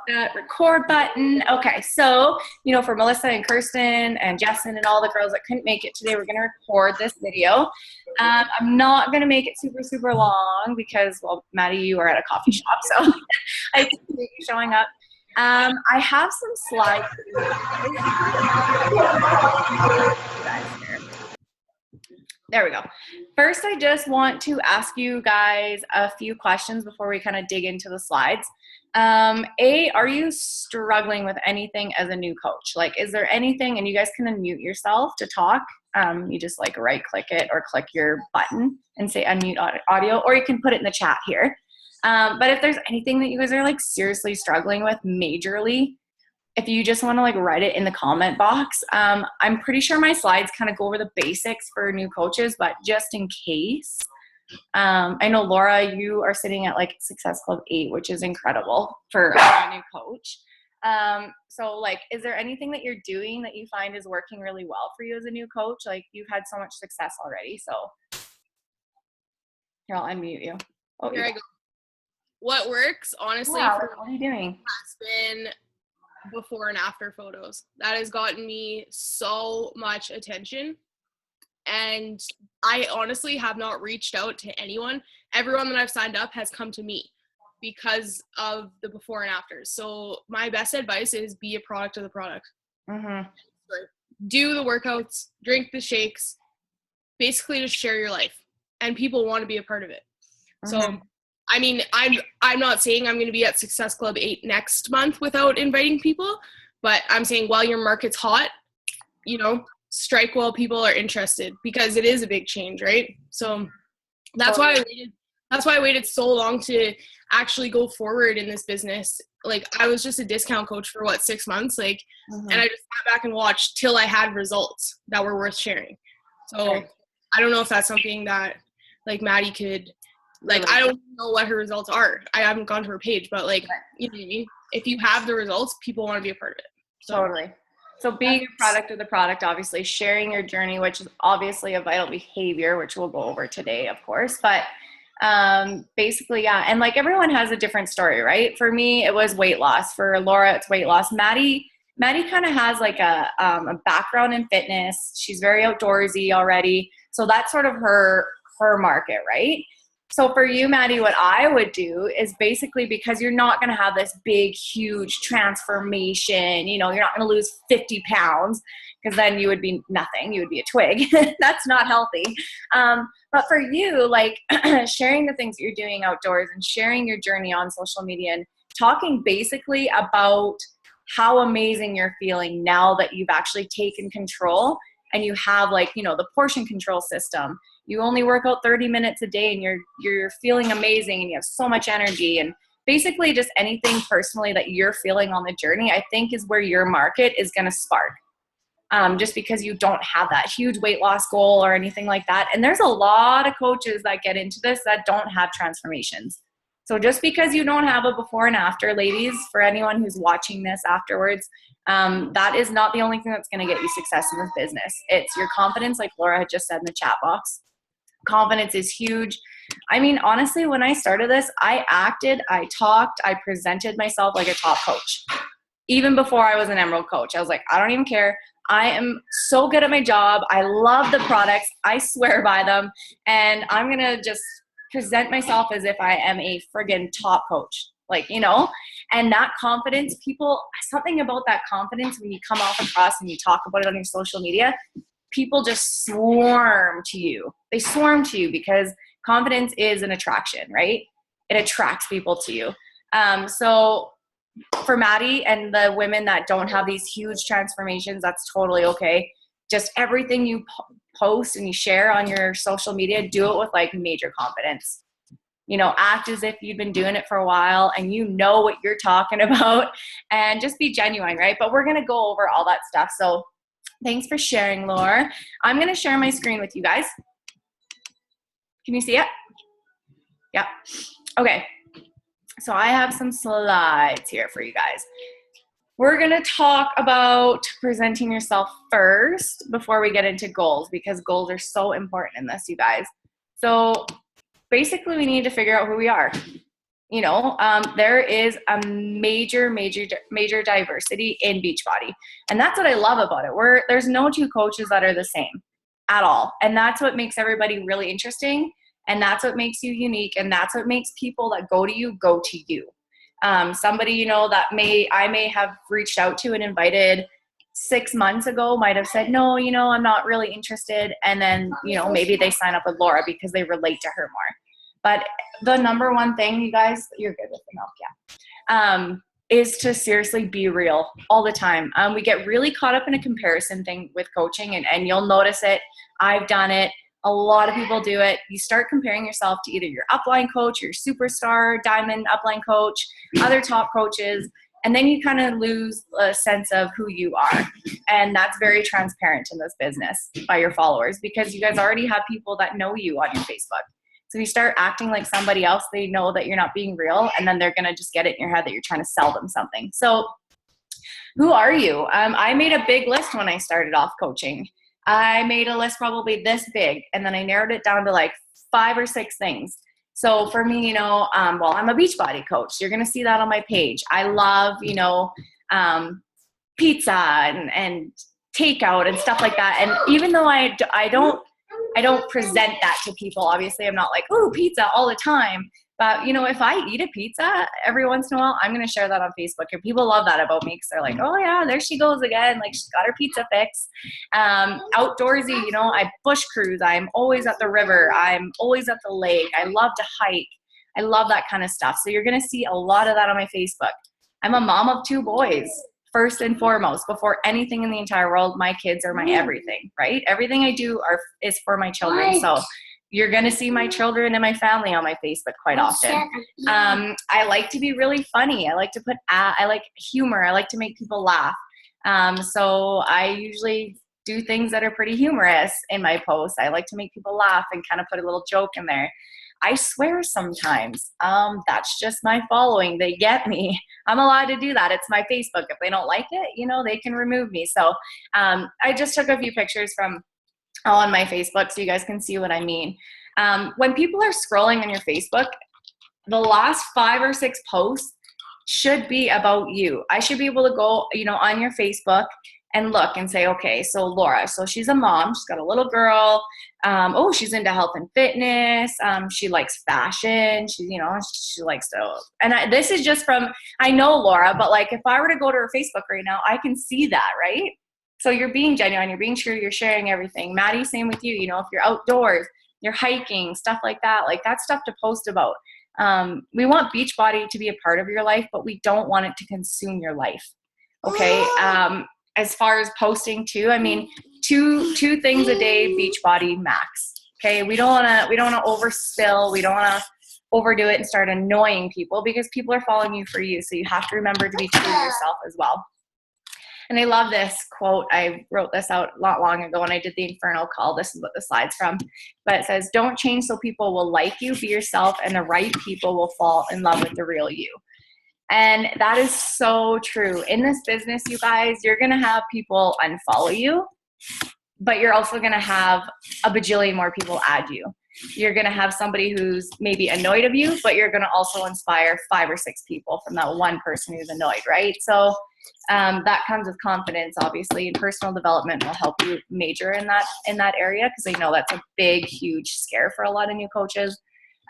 that record button. Okay, so, for Melissa and Kirsten and Jessen and all the girls that couldn't make it today, we're going to record this video. I'm not going to make it super, super long because, well, Maddie, you are at a coffee shop, so I appreciate you showing up. I have some slides for you guys. There we go. First, I just want to ask you guys a few questions before we kind of dig into the slides. Are you struggling with anything as a new coach? Like, is there anything, and you guys can unmute yourself to talk. You just like right click it or click your button and say unmute audio, or you can put it in the chat here. But if there's anything that you guys are like seriously struggling with majorly, if you just want to like write it in the comment box. I'm pretty sure my slides kind of go over the basics for new coaches, but just in case, I know Laura, you are sitting at like Success Club 8, which is incredible for a new coach. So like, is there anything that you're doing that you find is working really well for you as a new coach? Like you've had so much success already. So here, I'll unmute you. Oh, here I go. What works, honestly, what are you doing? Has been before and after photos. That has gotten me so much attention, and I honestly have not reached out to anyone. Everyone that I've signed up has come to me because of the before and afters. So my best advice is be a product of the product. Mm-hmm. Do the workouts, drink the shakes, basically just share your life, and people want to be a part of it. Mm-hmm. So I mean, I'm not saying I'm going to be at Success Club 8 next month without inviting people, but I'm saying while your market's hot, strike while people are interested, because it is a big change, right? So that's why I waited so long to actually go forward in this business. Like I was just a discount coach for 6 months, and I just sat back and watched till I had results that were worth sharing. So I don't know if that's something that like Maddie could. Like, I don't know what her results are. I haven't gone to her page, but like, you know what I mean? If you have the results, people want to be a part of it. So. Totally. So being a product of the product, obviously sharing your journey, which is obviously a vital behavior, which we'll go over today, of course, but basically, yeah. And like everyone has a different story, right? For me, it was weight loss. For Laura, it's weight loss. Maddie kind of has like a background in fitness. She's very outdoorsy already. So that's sort of her market, right? So for you, Maddie, what I would do is basically, because you're not going to have this big, huge transformation, you're not going to lose 50 pounds because then you would be nothing. You would be a twig. That's not healthy. But for you, like sharing the things that you're doing outdoors and sharing your journey on social media and talking basically about how amazing you're feeling now that you've actually taken control and you have like, the portion control system. You only work out 30 minutes a day and you're feeling amazing and you have so much energy, and basically just anything personally that you're feeling on the journey, I think is where your market is going to spark. Just because you don't have that huge weight loss goal or anything like that. And there's a lot of coaches that get into this that don't have transformations. So just because you don't have a before and after, ladies, for anyone who's watching this afterwards, that is not the only thing that's going to get you success in this business. It's your confidence, like Laura had just said in the chat box. Confidence is huge. I mean, honestly, when I started this, I acted, I talked, I presented myself like a top coach. Even before I was an Emerald coach, I was like, I don't even care. I am so good at my job. I love the products. I swear by them. And I'm going to just present myself as if I am a friggin' top coach. And that confidence, something about that confidence when you come off across and you talk about it on your social media, people just swarm to you. They swarm to you because confidence is an attraction, right? It attracts people to you. So for Maddie and the women that don't have these huge transformations, that's totally okay. Just everything you post and you share on your social media, do it with like major confidence. Act as if you've been doing it for a while and you know what you're talking about, and just be genuine, right? But we're going to go over all that stuff. So thanks for sharing, Laura. I'm going to share my screen with you guys. Can you see it? Yeah. Okay. So I have some slides here for you guys. We're going to talk about presenting yourself first before we get into goals, because goals are so important in this, you guys. So basically we need to figure out who we are. there is a major diversity in Beachbody. And that's what I love about it. There's no two coaches that are the same at all. And that's what makes everybody really interesting. And that's what makes you unique. And that's what makes people that go to you. Somebody, that I may have reached out to and invited 6 months ago might have said, no, I'm not really interested. And then, maybe they sign up with Laura because they relate to her more. But the number one thing, you guys, you're good with the milk, yeah, is to seriously be real all the time. We get really caught up in a comparison thing with coaching, and you'll notice it. I've done it. A lot of people do it. You start comparing yourself to either your upline coach, your superstar diamond upline coach, other top coaches, and then you kind of lose a sense of who you are. And that's very transparent in this business by your followers, because you guys already have people that know you on your Facebook. So if you start acting like somebody else, they know that you're not being real, and then they're going to just get it in your head that you're trying to sell them something. So who are you? I made a big list when I started off coaching. I made a list probably this big, and then I narrowed it down to like 5 or 6 things. So for me, I'm a Beachbody coach. You're going to see that on my page. I love, pizza and takeout and stuff like that. And even though I don't present that to people, obviously I'm not like, oh, pizza all the time. But, if I eat a pizza every once in a while, I'm going to share that on Facebook. And people love that about me because they're like, oh, yeah, there she goes again. Like, she's got her pizza fix. Outdoorsy, I bush cruise. I'm always at the river. I'm always at the lake. I love to hike. I love that kind of stuff. So you're going to see a lot of that on my Facebook. I'm a mom of 2 boys. First and foremost, before anything in the entire world, my kids are my everything, right? Everything I do is for my children. So you're going to see my children and my family on my Facebook quite often. I like to be really funny. I like to I like humor. I like to make people laugh. So I usually do things that are pretty humorous in my posts. I like to make people laugh and kind of put a little joke in there. I swear sometimes. That's just my following. They get me. I'm allowed to do that. It's my Facebook. If they don't like it, they can remove me. So I just took a few pictures from on my Facebook so you guys can see what I mean. When people are scrolling on your Facebook, the last 5 or 6 posts should be about you. I should be able to go, on your Facebook and look and say, okay, so Laura, so she's a mom, she's got a little girl. She's into health and fitness. She likes fashion. She likes to, and this is just from, I know Laura, but like if I were to go to her Facebook right now, I can see that, right? So you're being genuine, you're being true, you're sharing everything. Maddie, same with you. If you're outdoors, you're hiking, stuff like that. Like that's stuff to post about. We want Beachbody to be a part of your life, but we don't want it to consume your life. Okay. As far as posting too, I mean, two things a day, Beachbody max. Okay. We don't want to overspill. We don't want to overdo it and start annoying people because people are following you for you. So you have to remember to be true to yourself as well. And I love this quote. I wrote this out not long ago when I did the Inferno call. This is what the slide's from. But it says, don't change so people will like you. Be yourself, and the right people will fall in love with the real you. And that is so true. In this business, you guys, you're going to have people unfollow you, but you're also going to have a bajillion more people add you. You're going to have somebody who's maybe annoyed of you, but you're going to also inspire 5 or 6 people from that one person who's annoyed, right? So that comes with confidence, obviously, and personal development will help you major in that area because I know that's a big, huge scare for a lot of new coaches.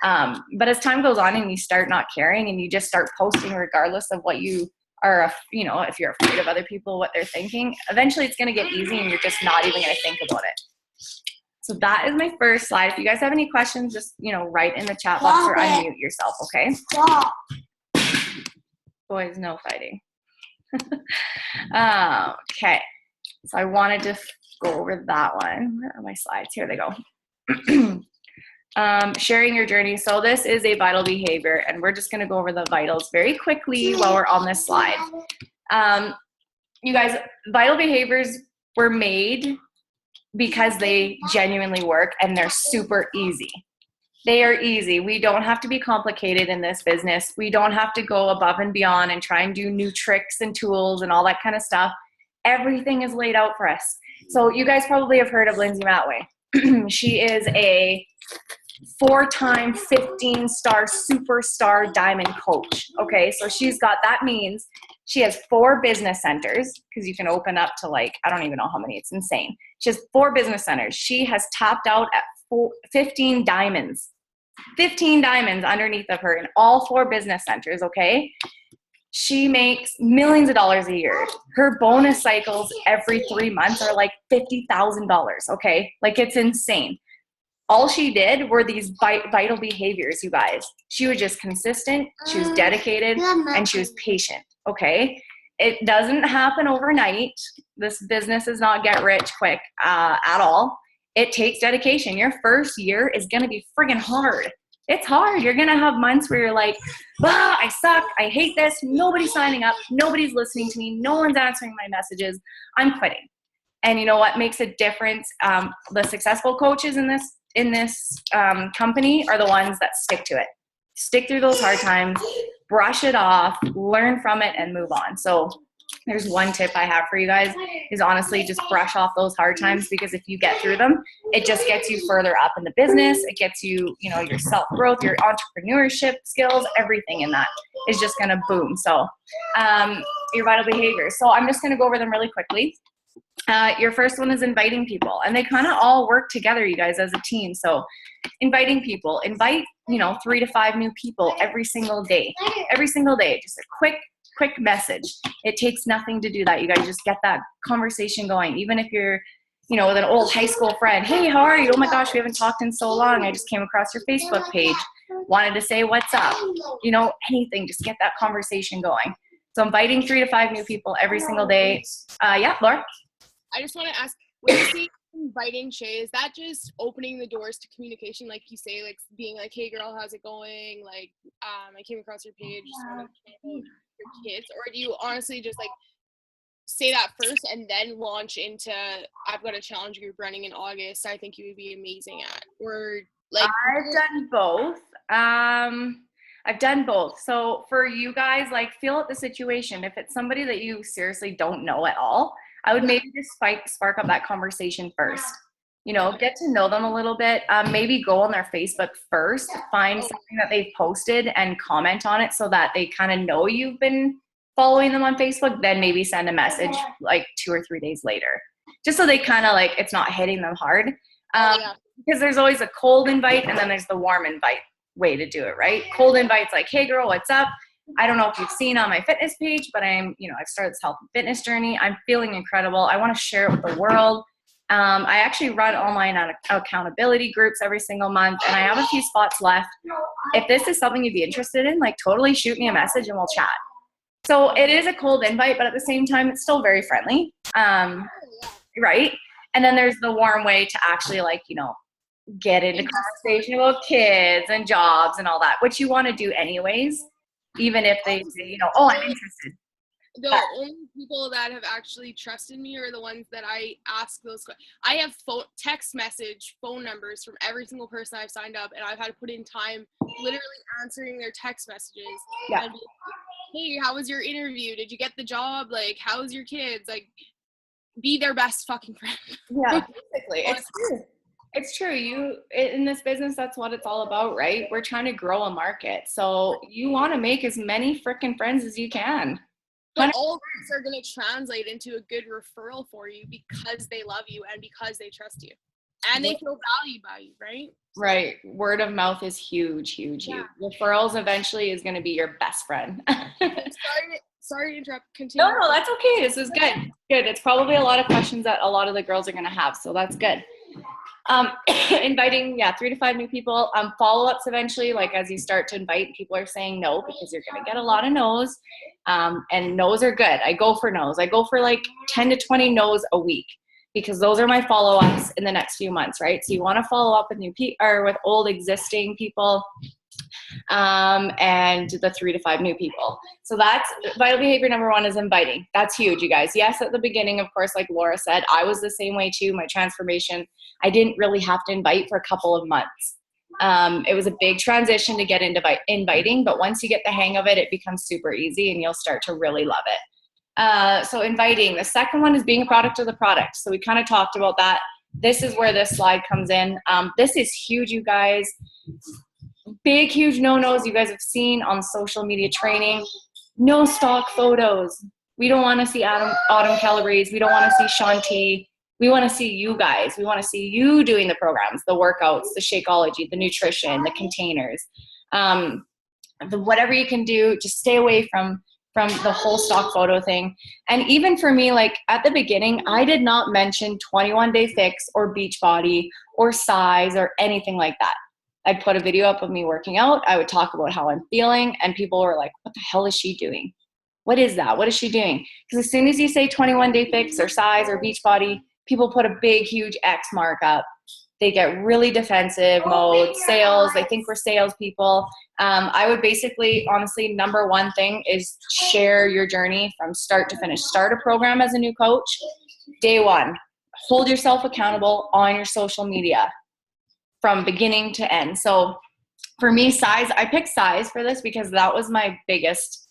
But as time goes on and you start not caring and you just start posting regardless of what you are, if you're afraid of other people, what they're thinking, eventually it's going to get easy and you're just not even going to think about it. So that is my first slide. If you guys have any questions, just, write in the chat box or unmute yourself, okay? Stop. Boys, no fighting. Okay. So I wanted to go over that one. Where are my slides? Here they go. Sharing your journey. So this is a vital behavior, and we're just going to go over the vitals very quickly while we're on this slide. You guys, vital behaviors were made because they genuinely work and they're super easy. They are easy. We don't have to be complicated in this business. We don't have to go above and beyond and try and do new tricks and tools and all that kind of stuff. Everything is laid out for us. So you guys probably have heard of Lindsay Matway. She is a 4-time 15-star superstar diamond coach. Okay, so she's got, that means she has 4 business centers, because you can open up to like, I don't even know how many, it's insane. She has 4 business centers. She has topped out at 15 diamonds. 15 diamonds underneath of her in all 4 business centers, okay? She makes millions of dollars a year. Her bonus cycles every 3 months are like $50,000, okay? Like, it's insane. All she did were these vital behaviors, you guys. She was just consistent, she was dedicated, and she was patient, okay? It doesn't happen overnight. This business does not get rich quick at all. It takes dedication. Your first year is going to be friggin' hard. It's hard. You're going to have months where you're like, I suck. I hate this. Nobody's signing up. Nobody's listening to me. No one's answering my messages. I'm quitting. And you know what makes a difference? The successful coaches in this company are the ones that stick to it. Stick through those hard times, brush it off, learn from it, and move on. So there's one tip I have for you guys is honestly just brush off those hard times, because if you get through them, it just gets you further up in the business. It gets you, your self-growth, your entrepreneurship skills, everything in that is just going to boom. So your vital behaviors. So I'm just going to go over them really quickly. Your first one is inviting people, and they kind of all work together, you guys, as a team. So inviting people, invite 3 to 5 new people every single day, just a quick message. It takes nothing to do that. You guys just get that conversation going. Even if you're with an old high school friend, hey, how are you? Oh my gosh, we haven't talked in so long. I just came across your Facebook page, wanted to say what's up, anything, just get that conversation going. So inviting 3 to 5 new people every single day. Yeah, Laura? I just want to ask, when you say inviting Shay, is that just opening the doors to communication, like you say, like being like, hey girl, how's it going? Like, I came across your page, just want to know your kids, or do you honestly just like say that first and then launch into, I've got a challenge group running in August I think you would be amazing at? Or like, I've done both. I've done both. So for you guys, like, feel out the situation. If it's somebody that you seriously don't know at all, I would maybe just spark up that conversation first. Get to know them a little bit. Maybe go on their Facebook first, find something that they've posted and comment on it so that they kind of know you've been following them on Facebook. Then maybe send a message like 2 or 3 days later, just so they kind of like, it's not hitting them hard. Because there's always a cold invite and then there's the warm invite way to do it, right? Cold invite's like, hey girl, what's up? I don't know if you've seen on my fitness page, but I've started this health and fitness journey. I'm feeling incredible. I want to share it with the world. I actually run online accountability groups every single month, and I have a few spots left. If this is something you'd be interested in, like, totally shoot me a message and we'll chat. So it is a cold invite, but at the same time, it's still very friendly. Right? And then there's the warm way to actually get into conversation about kids and jobs and all that, which you want to do anyways. Even if they say, I'm interested. The only people that have actually trusted me are the ones that I ask those questions. I have text message phone numbers from every single person I've signed up, and I've had to put in time literally answering their text messages. Yeah. And be like, hey, how was your interview? Did you get the job? Like, how's your kids? Like, be their best fucking friend. Yeah, basically. It's true. It's true. In this business, that's what it's all about, right? We're trying to grow a market. So you want to make as many freaking friends as you can. But all of these are going to translate into a good referral for you because they love you and because they trust you. And they feel valued by you, right? Right. Word of mouth is huge, huge, huge. Referrals eventually is going to be your best friend. Sorry to interrupt. Continue. No, that's okay. This is good. Good. It's probably a lot of questions that a lot of the girls are going to have. So that's good. Inviting 3 to 5 new people, follow-ups eventually, like as you start to invite, people are saying no because you're going to get a lot of no's, and no's are good. I go for no's. I go for like 10 to 20 no's a week because those are my follow-ups in the next few months, right? So you want to follow up with new people or with old existing people, and the 3 to 5 new people. So that's vital behavior number 1 is inviting. That's huge, you guys. Yes, at the beginning, of course, like Laura said, I was the same way too. My transformation, I didn't really have to invite for a couple of months. It was a big transition to get into inviting, but once you get the hang of it, it becomes super easy and you'll start to really love it. So inviting. The second one is being a product of the product. So we kind of talked about that. this is where this slide comes in. This is huge, you guys. Big, huge no-nos you guys have seen on social media training. No stock photos. We don't want to see Autumn Calabrese. We don't want to see Shanti. We want to see you guys. We want to see you doing the programs, the workouts, the Shakeology, the nutrition, the containers. Whatever you can do, just stay away from the whole stock photo thing. And even for me, like at the beginning, I did not mention 21 Day Fix or Beachbody or size or anything like that. I'd put a video up of me working out. I would talk about how I'm feeling, and people were like, what the hell is she doing? What is that? What is she doing? Because as soon as you say 21 Day Fix or size or Beachbody, people put a big, huge X mark up. They get really defensive mode, sales. They think we're salespeople. I would basically, honestly, number one thing is share your journey from start to finish. Start a program as a new coach. Day one, hold yourself accountable on your social media from beginning to end. So for me, size, I picked size for this because that was my biggest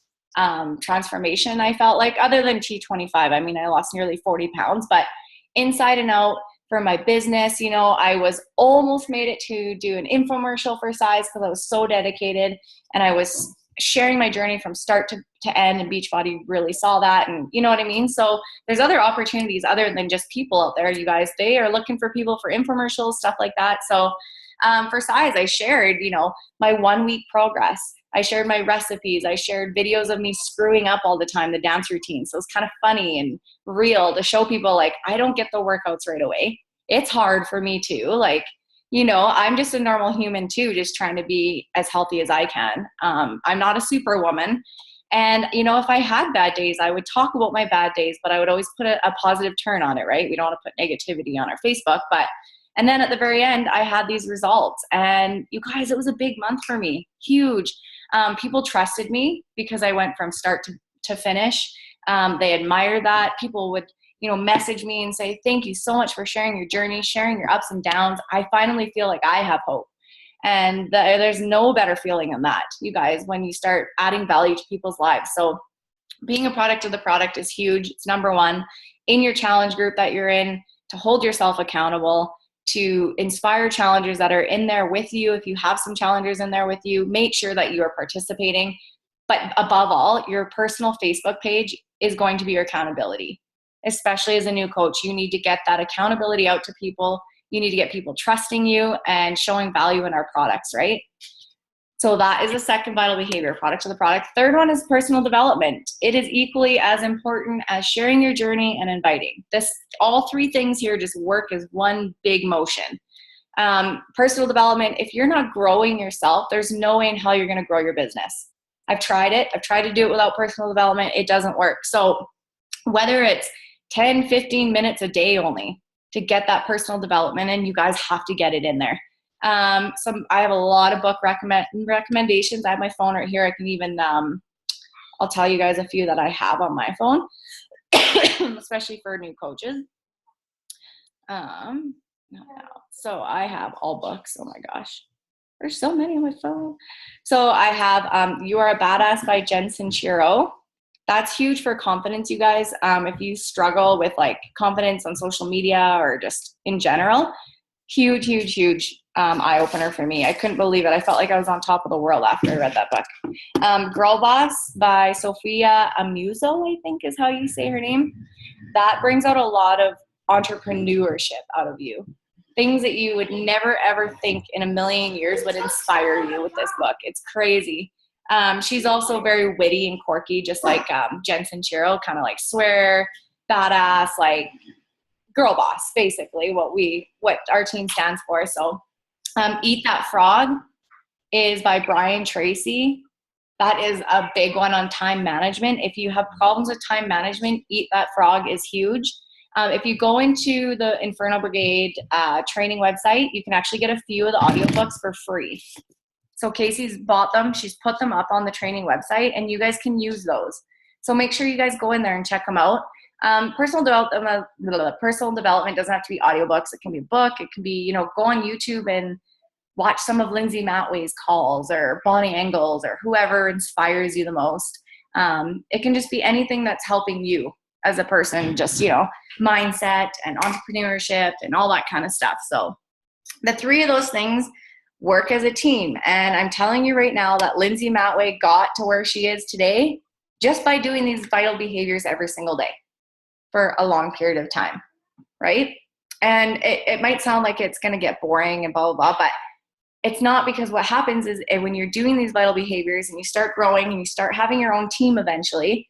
transformation, I felt like, other than T25. I mean, I lost nearly 40 pounds, but inside and out for my business, you know, I was almost made it to do an infomercial for size because I was so dedicated, and I was sharing my journey from start to end, and Beachbody really saw that. And you know what I mean? So there's other opportunities other than just people out there, you guys. They are looking for people for infomercials, stuff like that. So for size, I shared, you know, my 1 week progress. I shared my recipes. I shared videos of me screwing up all the time, the dance routine. So it's kind of funny and real to show people, like, I don't get the workouts right away. It's hard for me too. Like, you know, I'm just a normal human too, just trying to be as healthy as I can. I'm not a superwoman. And, you know, if I had bad days, I would talk about my bad days, but I would always put a positive turn on it, right? We don't want to put negativity on our Facebook, and then at the very end, I had these results. And you guys, it was a big month for me, huge. People trusted me because I went from start to finish. They admired that. People would, you know, message me and say, thank you so much for sharing your journey, sharing your ups and downs. I finally feel like I have hope. And there's no better feeling than that, you guys, when you start adding value to people's lives. So being a product of the product is huge. It's number one. In your challenge group that you're in, to hold yourself accountable, to inspire challengers that are in there with you. If you have some challengers in there with you, make sure that you are participating. But above all, your personal Facebook page is going to be your accountability. Especially as a new coach, you need to get that accountability out to people. You need to get people trusting you and showing value in our products, right? So that is the second vital behavior, product of the product. Third one is personal development. It is equally as important as sharing your journey and inviting. All three things here just work as one big motion. Personal development, if you're not growing yourself, there's no way in hell you're going to grow your business. I've tried it. I've tried to do it without personal development. It doesn't work. So whether it's 10, 15 minutes a day only to get that personal development, and you guys have to get it in there. I have a lot of book recommendations. I have my phone right here. I can even, I'll tell you guys a few that I have on my phone, especially for new coaches. So I have all books. Oh my gosh. There's so many on my phone. So I have You Are a Badass by Jen Sincero. That's huge for confidence, you guys. If you struggle with like confidence on social media or just in general, huge, huge, huge eye-opener for me. I couldn't believe it. I felt like I was on top of the world after I read that book. Girl Boss by Sophia Amuso, I think is how you say her name. That brings out a lot of entrepreneurship out of you. Things that you would never, ever think in a million years would inspire you with this book. It's crazy. She's also very witty and quirky, just like Jen Sincero, kind of like swear, badass, like girl boss, basically what our team stands for. So Eat That Frog is by Brian Tracy. That is a big one on time management. If you have problems with time management, Eat That Frog is huge. If you go into the Inferno Brigade training website, you can actually get a few of the audiobooks for free. So Casey's bought them. She's put them up on the training website, and you guys can use those. So make sure you guys go in there and check them out. Personal development doesn't have to be audiobooks. It can be a book. It can be, go on YouTube and watch some of Lindsay Matway's calls or Bonnie Engels or whoever inspires you the most. It can just be anything that's helping you. as a person, just, mindset and entrepreneurship and all that kind of stuff. So the three of those things work as a team. And I'm telling you right now that Lindsay Matway got to where she is today just by doing these vital behaviors every single day for a long period of time, right? And it might sound like it's going to get boring and blah, blah, blah, but it's not, because what happens is when you're doing these vital behaviors and you start growing and you start having your own team eventually,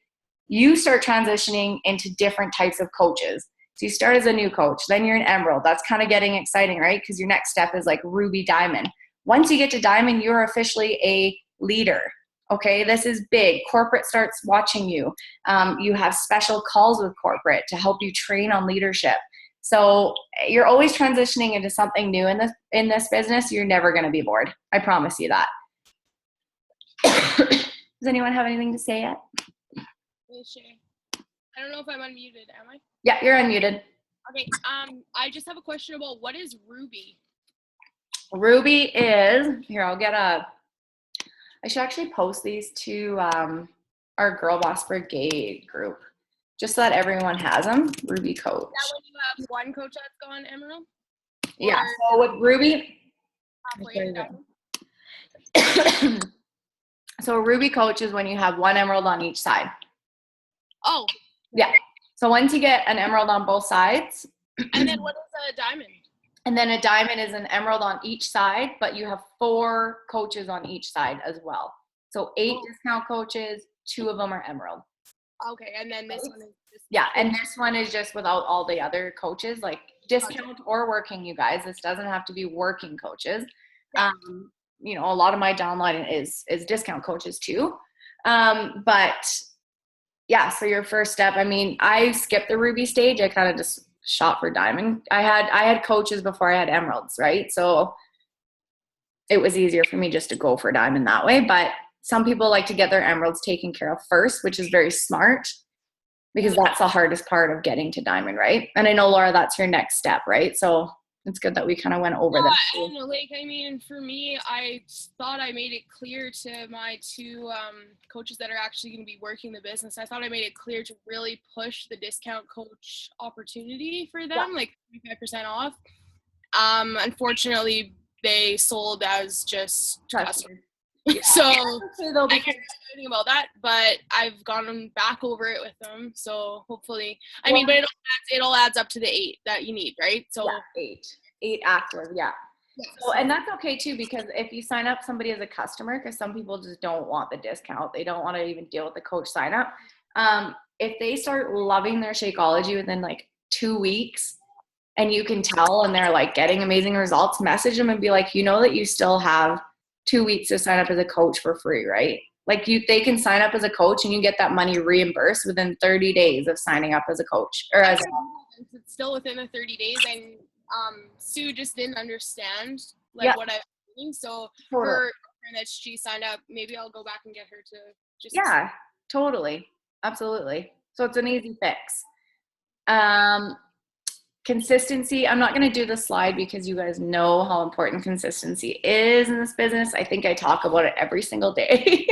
you start transitioning into different types of coaches. So you start as a new coach, then you're an emerald. That's kind of getting exciting, right? Because your next step is like ruby, diamond. Once you get to diamond, you're officially a leader. Okay, this is big. Corporate starts watching you. You have special calls with corporate to help you train on leadership. So you're always transitioning into something new in this business. You're never going to be bored. I promise you that. Does anyone have anything to say yet? I don't know if I'm unmuted. Am I? Yeah, you're unmuted. Okay. I just have a question about what is Ruby? Ruby is here. I should actually post these to our Girl Boss Brigade group, just so that everyone has them. Ruby coach. Is that when you have one coach that's gone emerald? Yeah. So with Ruby, so a Ruby coach is when you have one emerald on each side. Oh. Yeah. So once you get an emerald on both sides. And then what is a diamond? And then a diamond is an emerald on each side, but you have 4 coaches on each side as well. So 8 discount coaches, 2 of them are emerald. Okay, and then this one is just... Yeah, and this one is just without all the other coaches, like discount or working, you guys. This doesn't have to be working coaches. A lot of my downline is discount coaches too. But yeah, so your first step, I skipped the Ruby stage. I kind of just shot for diamond. I had coaches before I had emeralds, right? So it was easier for me just to go for diamond that way. But some people like to get their emeralds taken care of first, which is very smart, because that's the hardest part of getting to diamond, right? And I know, Laura, that's your next step, right? So it's good that we kind of went over this. And for me, I thought I made it clear to my 2 coaches that are actually going to be working the business. I thought I made it clear to really push the discount coach opportunity for them, like 25% off. Unfortunately, they sold as just customers. Yeah. So I can't do anything about that, but I've gone back over it with them. So hopefully, but it all adds up to the 8 that you need, right? So yeah, 8 active, yeah. Yes. So, and that's okay too, because if you sign up somebody as a customer, because some people just don't want the discount, they don't want to even deal with the coach sign up. If they start loving their Shakeology within like 2 weeks, and you can tell, and they're like getting amazing results, message them and be like, that you still have 2 weeks to sign up as a coach for free, right? Like they can sign up as a coach and you get that money reimbursed within 30 days of signing up as a coach or as it's still within the 30 days. And Sue just didn't understand what I was doing. So her that she signed up, maybe I'll go back and get her to just totally. Absolutely. So it's an easy fix. Consistency. I'm not going to do the slide because you guys know how important consistency is in this business. I think I talk about it every single day.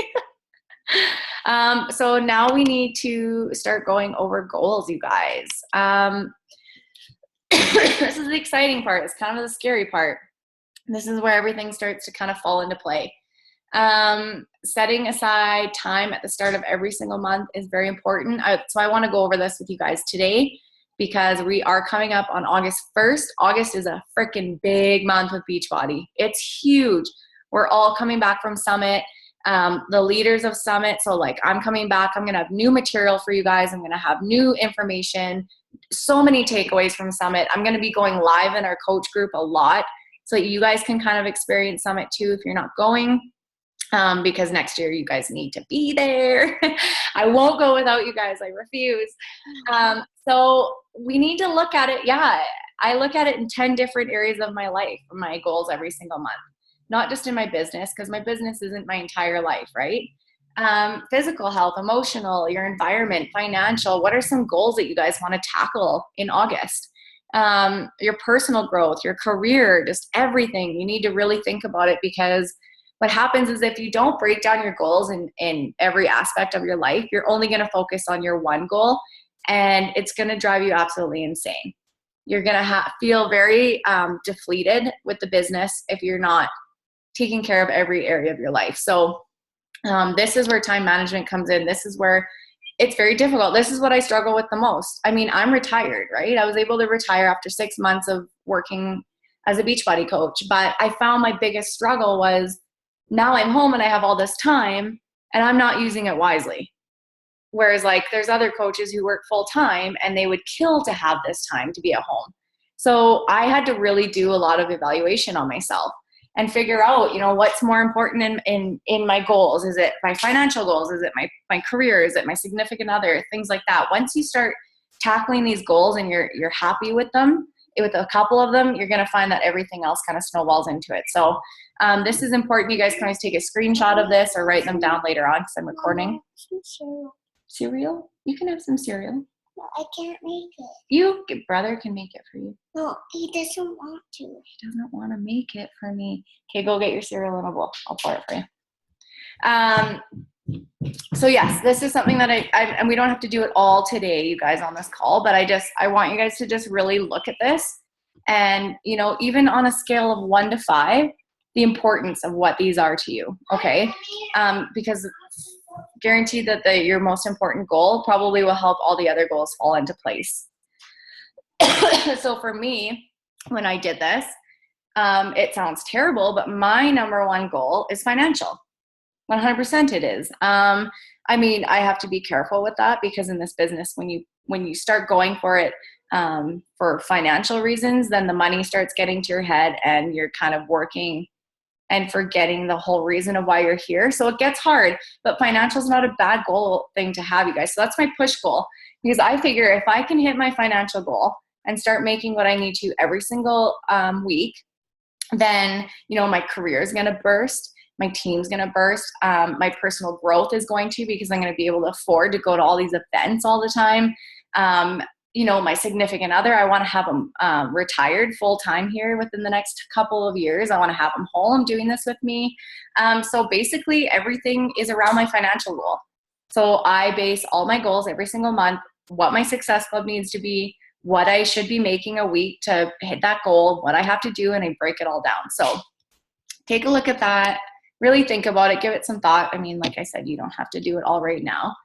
So now we need to start going over goals, you guys. This is the exciting part. It's kind of the scary part. This is where everything starts to kind of fall into play. Setting aside time at the start of every single month is very important. So I want to go over this with you guys today, because we are coming up on August 1st. August is a freaking big month with Beachbody. It's huge. We're all coming back from Summit. The leaders of Summit. So like I'm coming back. I'm going to have new material for you guys. I'm going to have new information. So many takeaways from Summit. I'm going to be going live in our coach group a lot, so that you guys can kind of experience Summit too if you're not going. Because next year you guys need to be there. I won't go without you guys. I refuse. So we need to look at it. Yeah, I look at it in 10 different areas of my life, my goals every single month. Not just in my business, because my business isn't my entire life, right? Physical health, emotional, your environment, financial. What are some goals that you guys want to tackle in August? Your personal growth, your career, just everything. You need to really think about it, because what happens is if you don't break down your goals in every aspect of your life, you're only going to focus on your one goal. and it's going to drive you absolutely insane. You're going to feel very depleted with the business if you're not taking care of every area of your life. So this is where time management comes in. This is where it's very difficult. This is what I struggle with the most. I mean, I'm retired, right? I was able to retire after 6 months of working as a Beachbody coach, but I found my biggest struggle was now I'm home and I have all this time and I'm not using it wisely. Whereas like there's other coaches who work full time and they would kill to have this time to be at home. So I had to really do a lot of evaluation on myself and figure out, you know, what's more important in my goals. Is it my financial goals? Is it my career? Is it my significant other? Things like that. Once you start tackling these goals and you're happy with them, with a couple of them, you're going to find that everything else kind of snowballs into it. So this is important. You guys can always take a screenshot of this or write them down later on because I'm recording. Cereal? You can have some cereal. No, I can't make it. Your brother can make it for you. No, he doesn't want to. He doesn't want to make it for me. Okay, go get your cereal in a bowl. I'll pour it for you. So yes, this is something that I and we don't have to do it all today, you guys, on this call, but I want you guys to just really look at this and, you know, even on a scale of 1 to 5, the importance of what these are to you. Okay. Because guaranteed that your most important goal probably will help all the other goals fall into place. So for me, when I did this, it sounds terrible, but my number one goal is financial. 100% it is. I mean, I have to be careful with that because in this business, when you start going for it for financial reasons, then the money starts getting to your head and you're kind of working and forgetting the whole reason of why you're here. So it gets hard, but financial is not a bad goal thing to have, you guys. So that's my push goal, because I figure if I can hit my financial goal and start making what I need to every single week, then, you know, my career is going to burst. My team's going to burst. My personal growth is going to, because I'm going to be able to afford to go to all these events all the time. You know, my significant other, I want to have them retired full time here within the next couple of years. I want to have them home doing this with me. So basically everything is around my financial goal. So I base all my goals every single month, what my Success Club needs to be, what I should be making a week to hit that goal, what I have to do, and I break it all down. So take a look at that. Really think about it. Give it some thought. I mean, like I said, you don't have to do it all right now.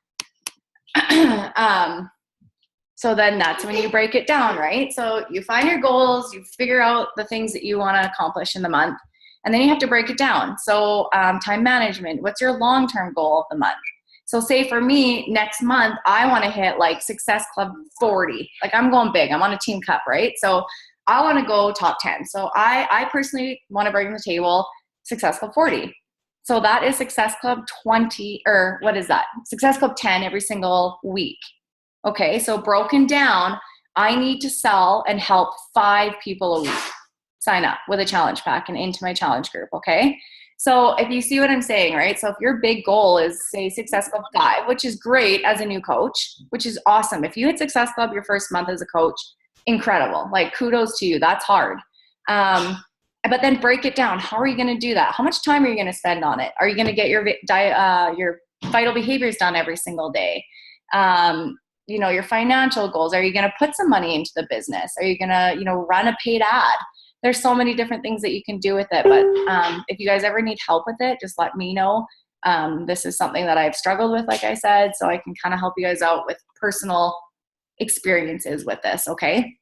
So then that's when you break it down, right? So you find your goals, you figure out the things that you want to accomplish in the month, and then you have to break it down. So time management, what's your long-term goal of the month? So say for me, next month, I want to hit like Success Club 40. Like I'm going big. I'm on a team cup, right? So I want to go top 10. So I personally want to bring to the table Success Club 40. So that is Success Club 20, or what is that? Success Club 10 every single week. Okay, so broken down, I need to sell and help 5 people a week sign up with a challenge pack and into my challenge group, okay? So if you see what I'm saying, right? So if your big goal is, say, Success Club 5, which is great as a new coach, which is awesome. If you hit Success Club your first month as a coach, incredible. Like, kudos to you. That's hard. But then break it down. How are you going to do that? How much time are you going to spend on it? Are you going to get your vital behaviors done every single day? You know, your financial goals. Are you going to put some money into the business? Are you going to, you know, run a paid ad? There's so many different things that you can do with it. But if you guys ever need help with it, just let me know. This is something that I've struggled with, like I said, so I can kind of help you guys out with personal experiences with this, okay?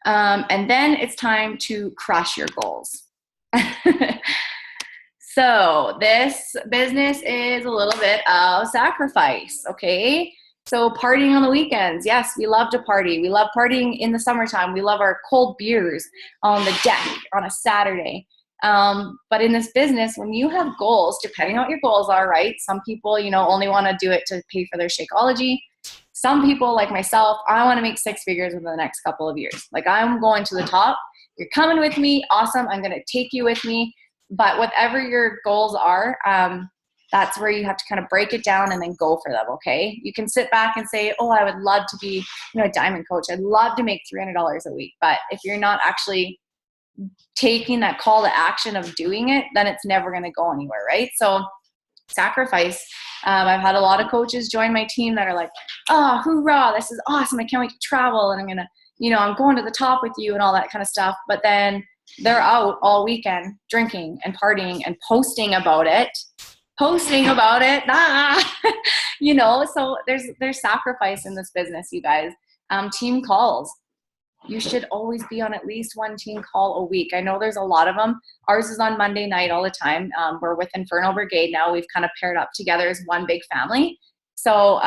And then it's time to crush your goals. So this business is a little bit of sacrifice, okay? So partying on the weekends, yes, we love to party. We love partying in the summertime. We love our cold beers on the deck on a Saturday. But in this business, when you have goals, depending on what your goals are, right? Some people, you know, only want to do it to pay for their Shakeology. Some people, like myself, I want to make 6 figures within the next couple of years. Like, I'm going to the top. You're coming with me. Awesome. I'm going to take you with me. But whatever your goals are, that's where you have to kind of break it down and then go for them, okay? You can sit back and say, oh, I would love to be, you know, a diamond coach. I'd love to make $300 a week. But if you're not actually taking that call to action of doing it, then it's never going to go anywhere, right? So sacrifice. I've had a lot of coaches join my team that are like, oh, hoorah, this is awesome. I can't wait to travel. And I'm going to, I'm going to the top with you and all that kind of stuff. But then they're out all weekend drinking and partying and posting about it. So there's sacrifice in this business, you guys. Team calls. You should always be on at least one team call a week. I know there's a lot of them. Ours is on Monday night all the time. We're with Infernal Brigade now. We've kind of paired up together as one big family. So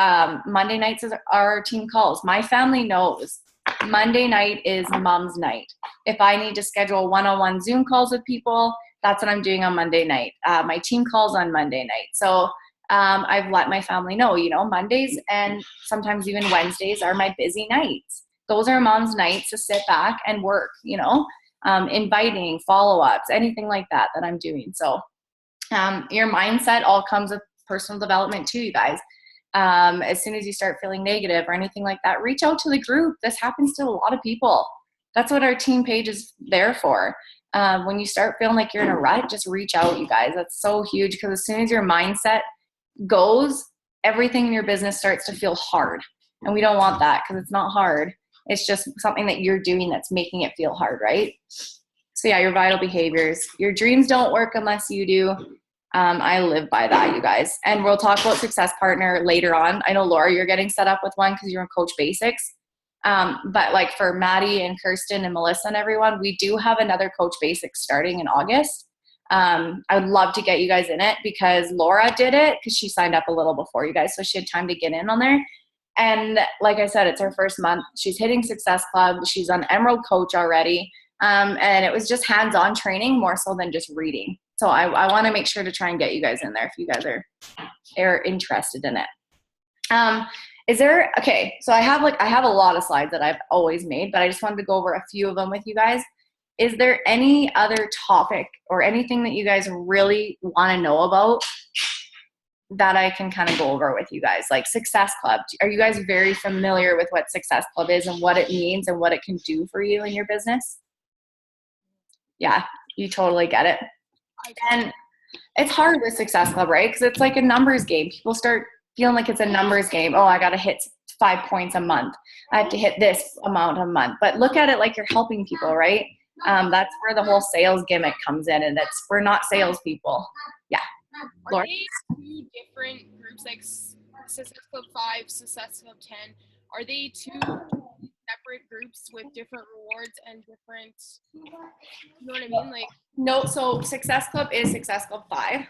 Monday nights is our team calls. My family knows Monday night is mom's night. If I need to schedule one-on-one Zoom calls with people, that's what I'm doing on Monday night. My team calls on Monday night. So I've let my family know, Mondays and sometimes even Wednesdays are my busy nights. Those are mom's nights to sit back and work, inviting, follow-ups, anything like that I'm doing. So your mindset all comes with personal development too, you guys. As soon as you start feeling negative or anything like that, reach out to the group. This happens to a lot of people. That's what our team page is there for. When you start feeling like you're in a rut, just reach out, you guys. That's so huge, because as soon as your mindset goes, everything in your business starts to feel hard. And we don't want that, because it's not hard. It's just something that you're doing that's making it feel hard, right? So yeah, your vital behaviors. Your dreams don't work unless you do. I live by that, you guys. And we'll talk about Success Partner later on. I know, Laura, you're getting set up with one because you're in Coach Basics. But like for Maddie and Kirsten and Melissa and everyone, we do have another Coach Basics starting in August. I would love to get you guys in it, because Laura did it because she signed up a little before you guys. So she had time to get in on there. And like I said, it's her first month. She's hitting Success Club. She's on Emerald Coach already. And it was just hands-on training more so than just reading. So I want to make sure to try and get you guys in there if you guys are interested in it. So I have a lot of slides that I've always made, but I just wanted to go over a few of them with you guys. Is there any other topic or anything that you guys really want to know about that I can kind of go over with you guys? Like Success Club. Are you guys very familiar with what Success Club is and what it means and what it can do for you in your business? Yeah, you totally get it. And it's hard with Success Club, right? Because it's like a numbers game. People start feeling like it's a numbers game. Oh, I got to hit 5 points a month. I have to hit this amount a month. But look at it like you're helping people, right? That's where the whole sales gimmick comes in, and we're not salespeople. Yeah. Are they two different groups, like Success Club 5, Success Club 10? Are they two separate groups with different rewards and different, you know what I mean? Like, no, so Success Club is Success Club 5.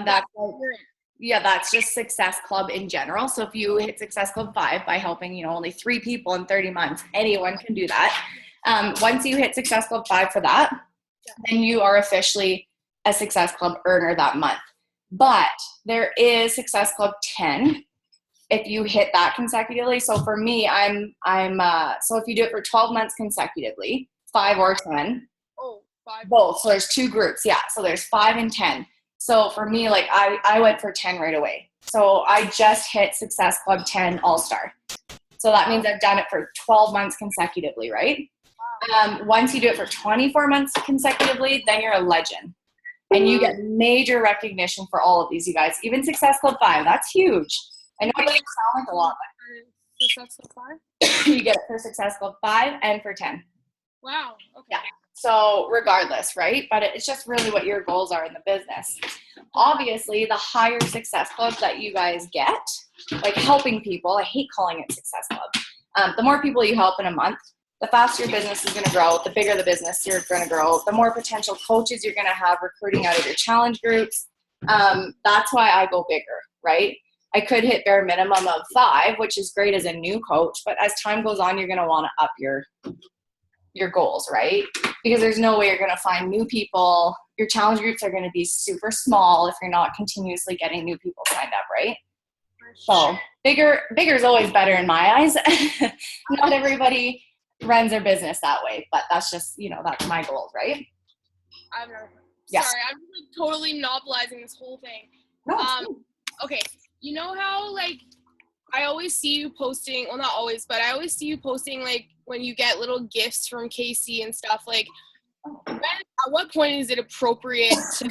That's just Success Club in general. So if you hit Success Club 5 by helping, only 3 people in 30 months, anyone can do that. Once you hit Success Club 5 for that, then you are officially a Success Club earner that month. But there is Success Club 10 if you hit that consecutively. So for me, so if you do it for 12 months consecutively, 5 or 10. Oh, 5. Both. So there's 2 groups. Yeah. So there's 5 and 10. So for me, like I went for 10 right away. So I just hit Success Club 10 All-Star. So that means I've done it for 12 months consecutively, right? Once you do it for 24 months consecutively, then you're a legend. And you get major recognition for all of these, you guys. Even Success Club 5, that's huge. I know it doesn't sound like a lot, but Success Club 5? You get it for Success Club 5 and for 10. Wow. Okay. Yeah. So regardless, right? But it's just really what your goals are in the business. Obviously, the higher Success Clubs that you guys get, like helping people, I hate calling it Success Club. The more people you help in a month, the faster your business is going to grow, the bigger the business you're going to grow, the more potential coaches you're going to have recruiting out of your challenge groups. That's why I go bigger, right? I could hit bare minimum of 5, which is great as a new coach, but as time goes on, you're going to want to up your goals, right? Because there's no way you're going to find new people. Your challenge groups are going to be super small if you're not continuously getting new people signed up, right? So bigger is always better in my eyes. Not everybody runs their business that way, but that's just, that's my goal, right? Yes. Sorry, I'm like totally monopolizing this whole thing. No, okay, you know how like I always see you posting, well not always, but I always see you posting like when you get little gifts from Casey and stuff, like at what point is it appropriate to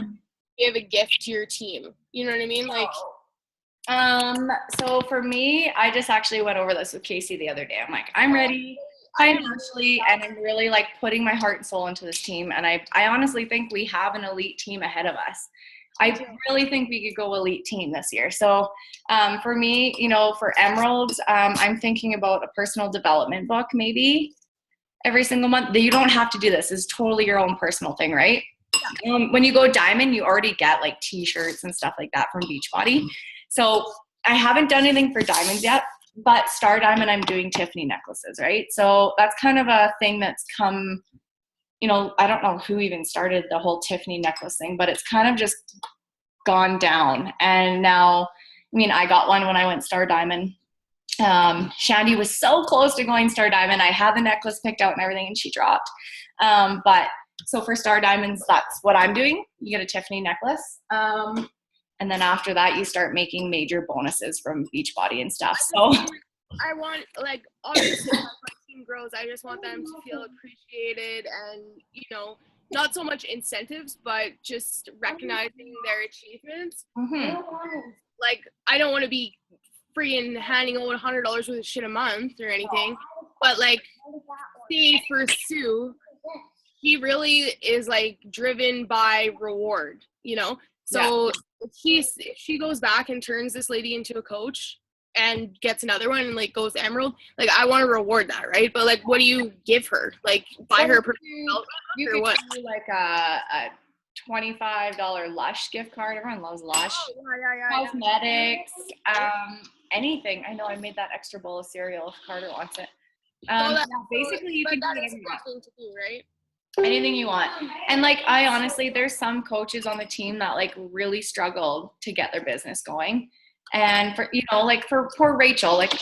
give a gift to your team? You know what I mean? Like, So for me, I just actually went over this with Casey the other day. I'm like, I'm ready financially, and I'm really like putting my heart and soul into this team. And I honestly think we have an elite team ahead of us. I really think we could go elite team this year. So for me, you know, for Emeralds, I'm thinking about a personal development book maybe every single month. You don't have to do this. It's totally your own personal thing, right? When you go Diamond, you already get like t-shirts and stuff like that from Beachbody. So I haven't done anything for Diamonds yet, but Star Diamond, I'm doing Tiffany necklaces, right? So that's kind of a thing that's come, you know, I don't know who even started the whole Tiffany necklace thing, but it's kind of just gone down. And now, I mean, I got one when I went Star Diamond. Shandy was so close to going Star Diamond. I had the necklace picked out and everything, and she dropped. But so for Star Diamonds, that's what I'm doing. You get a Tiffany necklace. And then after that, you start making major bonuses from Beachbody and stuff. So I want, like, obviously, my team grows. I just want them to feel appreciated and, you know, not so much incentives, but just recognizing their achievements. Like, I don't want to be freaking handing over $100 worth of shit a month or anything, but like, see, for Sue, he really is like driven by reward, you know. So if she goes back and turns this lady into a coach and gets another one and like goes Emerald, like I want to reward that, right? But like, what do you give her? Like, buy her a personal you or could what? do like a $25 Lush gift card. Everyone loves Lush. Cosmetics, anything. I know I made that extra bowl of cereal if Carter wants it. Basically, you can do whatever you want. To do, right? Anything you want. And like, I honestly, there's some coaches on the team that like really struggled to get their business going. And for, you know, like for poor Rachel, like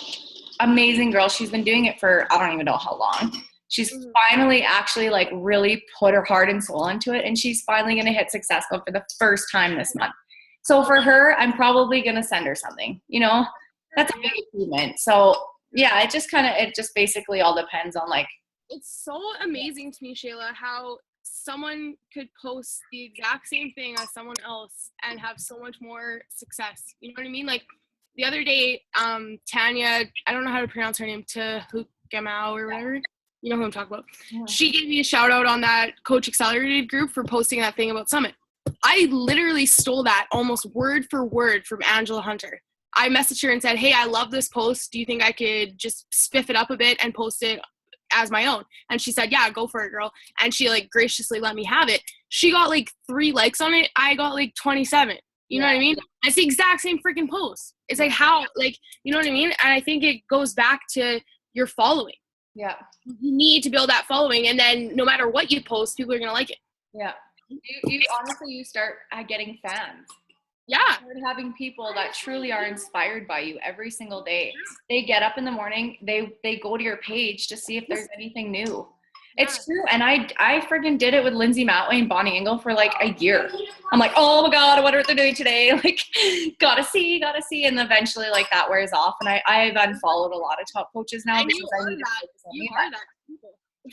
amazing girl. She's been doing it for, I don't even know how long. She's finally actually like really put her heart and soul into it. And she's finally going to hit Success Club for the first time this month. So for her, I'm probably going to send her something, you know, that's a big achievement. So yeah, it just basically all depends on like, it's so amazing to me, Shayla, how someone could post the exact same thing as someone else and have so much more success. You know what I mean? Like the other day, Tanya, I don't know how to pronounce her name, Tahukamau or whatever. You know who I'm talking about. Yeah. She gave me a shout out on that Coach Accelerated group for posting that thing about Summit. I literally stole that almost word for word from Angela Hunter. I messaged her and said, hey, I love this post. Do you think I could just spiff it up a bit and post it as my own? And she said, yeah, go for it, girl. And she like graciously let me have it. She got like 3 likes on it. I got like 27. You know what I mean? It's the exact same freaking post. It's like how, like, you know what I mean? And I think it goes back to your following. Yeah. You need to build that following. And then no matter what you post, people are going to like it. Yeah. You honestly, you start getting fans. Yeah. Start having people that truly are inspired by you every single day. They get up in the morning, they go to your page to see if there's anything new. It's true. And I freaking did it with Lindsay Matway and Bonnie Engel for like a year. I'm like, oh my God, what are they doing today? Like, gotta see. And eventually like that wears off. And I've unfollowed a lot of top coaches now. And you are that.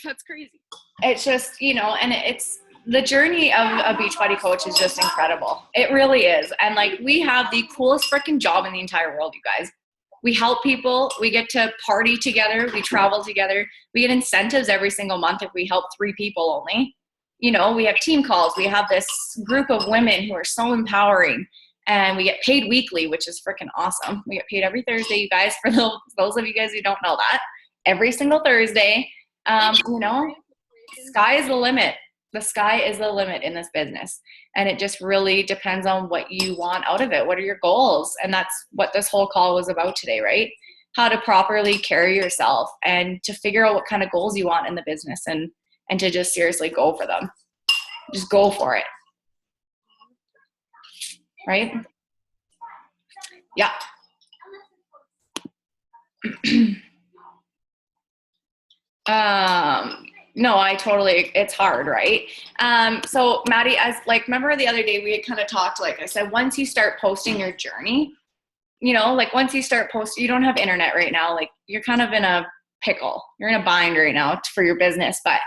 That's crazy. It's just, you know, and it's, the journey of a Beachbody coach is just incredible. It really is. And like, we have the coolest freaking job in the entire world, you guys. We help people. We get to party together. We travel together. We get incentives every single month if we help 3 people only. You know, we have team calls. We have this group of women who are so empowering, and we get paid weekly, which is freaking awesome. We get paid every Thursday, you guys, for those of you guys who don't know that. Every single Thursday. You know, sky is the limit. The sky is the limit in this business. And it just really depends on what you want out of it. What are your goals? And that's what this whole call was about today, right? How to properly carry yourself and to figure out what kind of goals you want in the business and to just seriously go for them. Just go for it. Right? Yeah. No, it's hard, right? So Maddie, as like, remember the other day we had kind of talked, like I said, once you start posting your journey, you know, like once you start posting, you don't have internet right now, like you're kind of in a pickle, you're in a bind right now for your business. But,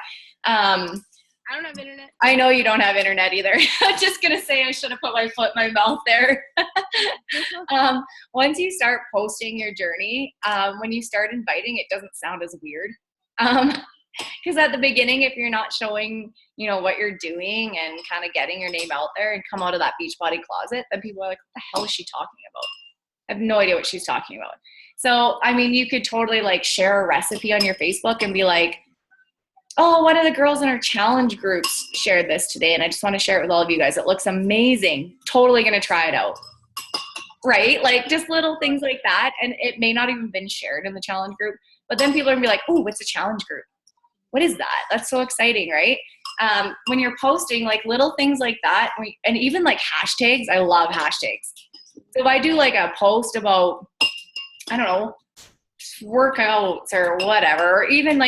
I don't have internet. I know you don't have internet either. I'm just going to say I should have put my foot in my mouth there. Once you start posting your journey, when you start inviting, it doesn't sound as weird. Because at the beginning, if you're not showing, what you're doing and kind of getting your name out there and come out of that Beachbody closet, then people are like, what the hell is she talking about? I have no idea what she's talking about. So, I mean, you could totally like share a recipe on your Facebook and be like, oh, one of the girls in our challenge groups shared this today, and I just want to share it with all of you guys. It looks amazing. Totally going to try it out. Right? Like just little things like that. And it may not even been shared in the challenge group, but then people are going to be like, oh, what's a challenge group? What is that? That's so exciting, right? When you're posting like little things like that, and even like hashtags, I love hashtags. So if I do like a post about, I don't know, workouts or whatever, or even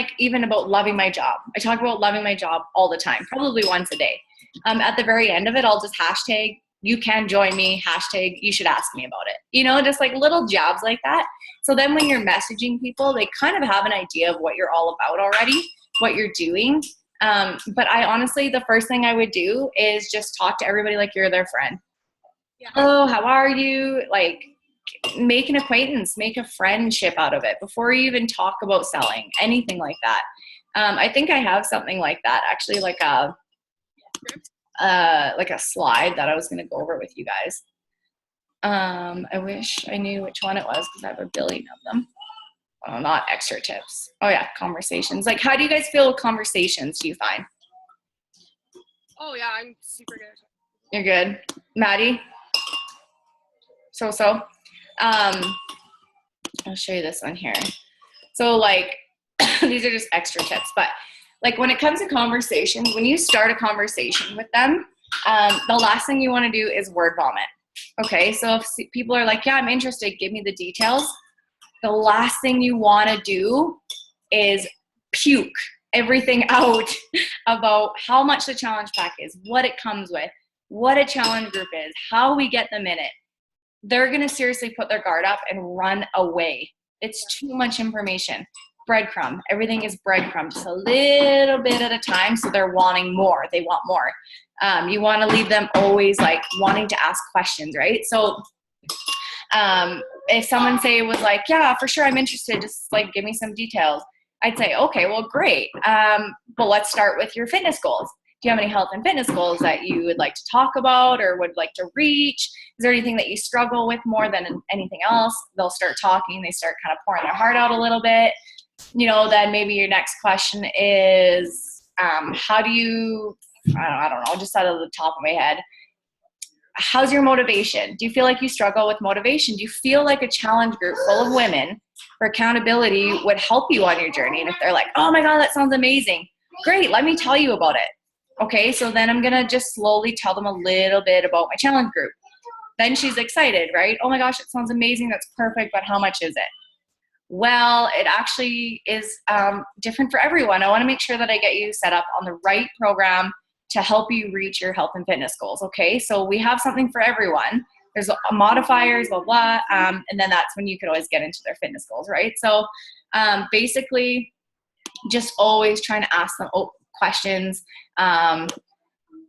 about loving my job. I talk about loving my job all the time, probably once a day. At the very end of it, I'll just hashtag, you can join me, hashtag, you should ask me about it. Just like little jobs like that. So then when you're messaging people, they kind of have an idea of what you're all about already, what you're doing. But I honestly, the first thing I would do is just talk to everybody like you're their friend. Yeah. Oh, how are you? Like, make an acquaintance, make a friendship out of it before you even talk about selling, anything like that. I think I have something like that, actually, like a slide that I was going to go over with you guys. I wish I knew which one it was because I have a billion of them. Oh, not extra tips. Oh yeah, conversations. Like, how do you guys feel with conversations, do you find? Oh yeah, I'm super good. You're good. Maddie? So. I'll show you this one here. So like, these are just extra tips, but like when it comes to conversations, when you start a conversation with them, the last thing you want to do is word vomit. Okay. So if people are like, yeah, I'm interested, give me the details. The last thing you want to do is puke everything out about how much the challenge pack is, what it comes with, what a challenge group is, how we get them in it. They're going to seriously put their guard up and run away. It's too much information. Breadcrumb. Everything is breadcrumb, just a little bit at a time. So they're wanting more. They want more. You want to leave them always like wanting to ask questions, right? So if someone was like, yeah, for sure, I'm interested, just like give me some details. I'd say, okay, well, great. But let's start with your fitness goals. Do you have any health and fitness goals that you would like to talk about or would like to reach? Is there anything that you struggle with more than anything else? They'll start talking. They start kind of pouring their heart out a little bit. Then maybe your next question is, how do you, I don't know, just out of the top of my head, how's your motivation? Do you feel like you struggle with motivation? Do you feel like a challenge group full of women for accountability would help you on your journey? And if they're like, oh my God, that sounds amazing. Great, let me tell you about it. Okay, so then I'm going to just slowly tell them a little bit about my challenge group. Then she's excited, right? Oh my gosh, it sounds amazing. That's perfect, but how much is it? Well, it actually is different for everyone. I want to make sure that I get you set up on the right program to help you reach your health and fitness goals, okay? So we have something for everyone. There's modifiers, blah, blah, and then that's when you could always get into their fitness goals, right? So basically, just always trying to ask them questions.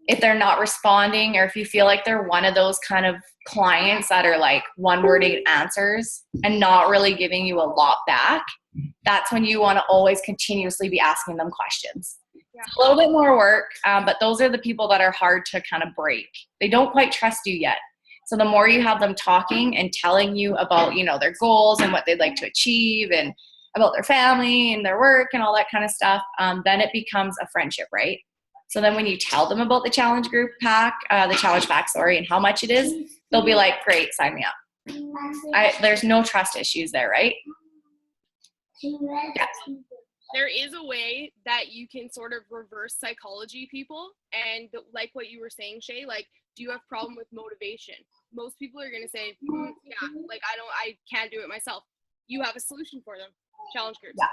If they're not responding, or if you feel like they're one of those kind of clients that are like one-worded answers and not really giving you a lot back, that's when you want to always continuously be asking them questions. Yeah. It's a little bit more work, but those are the people that are hard to kind of break. They don't quite trust you yet. So the more you have them talking and telling you about, their goals and what they'd like to achieve and about their family and their work and all that kind of stuff, then it becomes a friendship, right? So then when you tell them about the challenge pack, and how much it is, they'll be like, great, sign me up. There's no trust issues there, right? Yeah. There is a way that you can sort of reverse psychology people. And like what you were saying, Shay, like, do you have problem with motivation? Most people are going to say, yeah, like I can't do it myself. You have a solution for them. Challenge groups. Yeah.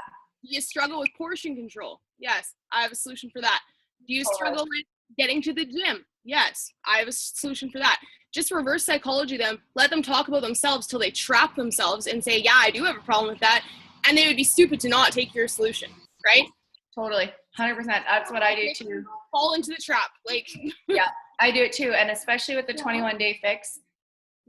Do you struggle with portion control? Yes, I have a solution for that. Do you struggle with getting to the gym? Yes, I have a solution for that. Just reverse psychology them, let them talk about themselves till they trap themselves and say, yeah, I do have a problem with that. And they would be stupid to not take your solution, right? Totally. 100%. That's what I do too. fall into the trap. Like, I do it too. And especially with the 21-day fix,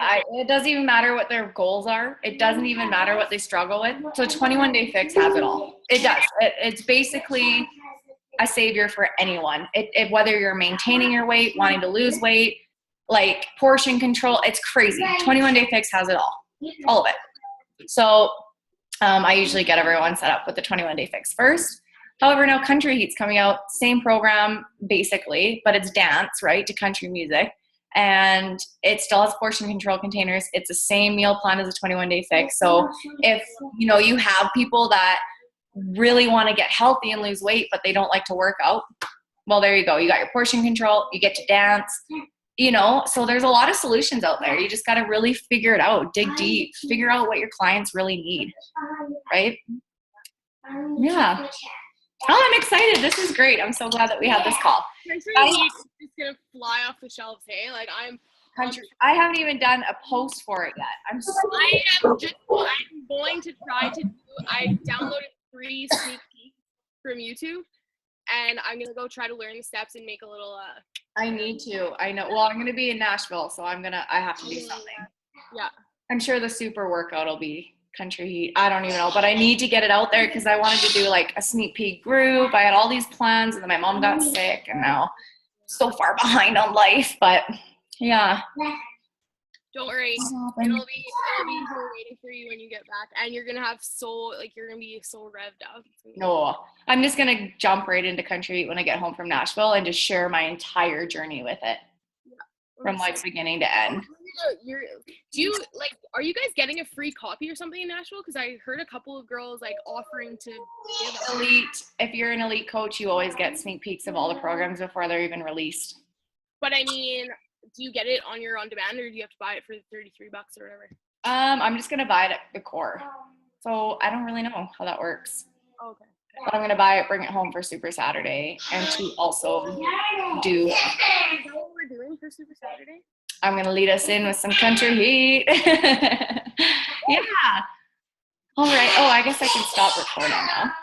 it doesn't even matter what their goals are. It doesn't even matter what they struggle with. So 21-day fix has it all. It does. It's basically a savior for anyone. Whether you're maintaining your weight, wanting to lose weight, like portion control, it's crazy. 21-day fix has it all of it. So I usually get everyone set up with the 21-day fix first. However, now Country Heat's coming out, same program basically, but it's dance, right, to country music. And it still has portion control containers. It's the same meal plan as a 21-day fix. So if, you have people that really want to get healthy and lose weight, but they don't like to work out, well, there you go. You got your portion control, you get to dance, so there's a lot of solutions out there. You just got to really figure it out, dig deep, figure out what your clients really need, right? Yeah. Oh, I'm excited. This is great. I'm so glad that we had this call. Country Heat is just gonna fly off the shelves, hey? Like I'm I haven't even done a post for it yet. I'm going to try to do. I downloaded 3 sneak peeks from YouTube, and I'm gonna go try to learn the steps and make a little. I need to. I know. Well, I'm gonna be in Nashville, so I have to do something. Yeah. I'm sure the super workout will be Country Heat. I don't even know, but I need to get it out there because I wanted to do like a sneak peek group. I had all these plans, and then my mom got sick, and now so far behind on life. But yeah. Don't worry. It'll be here waiting for you when you get back, and you're gonna be so revved up. No, I'm just gonna jump right into Country Heat when I get home from Nashville and just share my entire journey with it, from like beginning to end. Are you guys getting a free copy or something in Nashville? Because I heard a couple of girls like offering to give it. Elite. If you're an elite coach, you always get sneak peeks of all the programs before they're even released. But I mean, do you get it on demand, or do you have to buy it for $33 or whatever? I'm just gonna buy it at the core. So I don't really know how that works. Okay. But I'm gonna buy it, bring it home for Super Saturday, and to also do. Is that what we're doing for Super Saturday? I'm gonna lead us in with some Country Heat. Yeah. All right. Oh, I guess I can stop recording now.